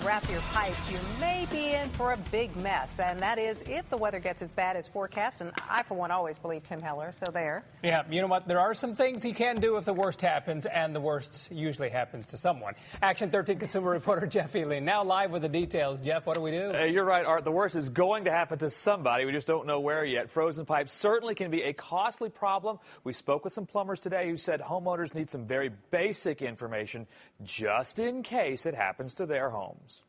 wrap your pipes, you may be in for a big mess, and that is if the weather gets as bad as forecast. And I, for one, always believe Tim Heller, so there. Yeah, you know what? There are some things you can do if the worst happens, and the worst usually happens to someone. Action 13 consumer reporter Jeff Ely now live with the details. Jeff, what do we do? You're right, Art. The worst is going to happen to somebody. We just don't know where yet. Frozen pipes certainly can be a costly problem. We spoke with some plumbers today who said homeowners need some very basic information just in case it happens to their homes.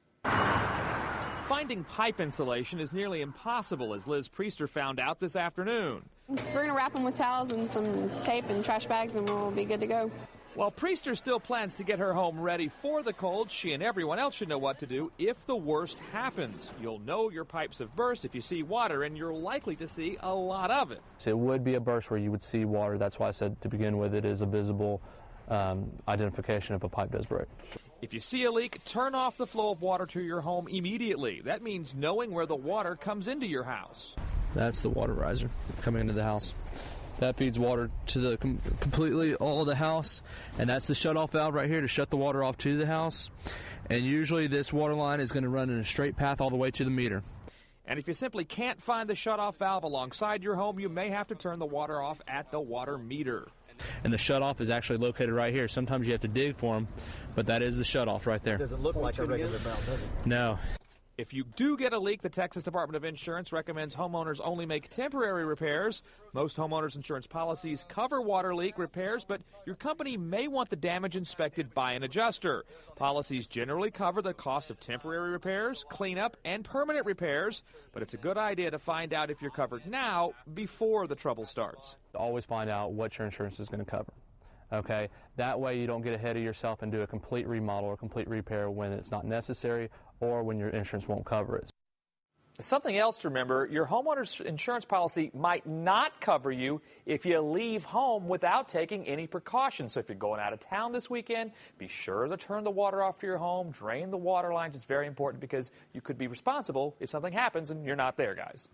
Finding pipe insulation is nearly impossible, as Liz Priester found out this afternoon. We're going to wrap them with towels and some tape and trash bags, and we'll be good to go. While Priester still plans to get her home ready for the cold, she and everyone else should know what to do if the worst happens. You'll know your pipes have burst if you see water, and you're likely to see a lot of it. It would be a burst where you would see water. That's why I said to begin with it is a visible identification if a pipe does break. If you see a leak, turn off the flow of water to your home immediately. That means knowing where the water comes into your house. That's the water riser coming into the house. That feeds water to the completely all of the house, and that's the shutoff valve right here to shut the water off to the house. And usually this water line is going to run in a straight path all the way to the meter. And if you simply can't find the shutoff valve alongside your home, you may have to turn the water off at the water meter. And the shutoff is actually located right here. Sometimes you have to dig for them, but that is the shutoff right there. It doesn't look like a regular valve, does it? No. If you do get a leak, the Texas Department of Insurance recommends homeowners only make temporary repairs. Most homeowners insurance policies cover water leak repairs, but your company may want the damage inspected by an adjuster. Policies generally cover the cost of temporary repairs, cleanup, and permanent repairs, but it's a good idea to find out if you're covered now before the trouble starts. Always find out what your insurance is going to cover. Okay, that way you don't get ahead of yourself and do a complete remodel or complete repair when it's not necessary or when your insurance won't cover it. Something else to remember, your homeowner's insurance policy might not cover you if you leave home without taking any precautions. So if you're going out of town this weekend, be sure to turn the water off to your home, drain the water lines. It's very important because you could be responsible if something happens and you're not there, guys.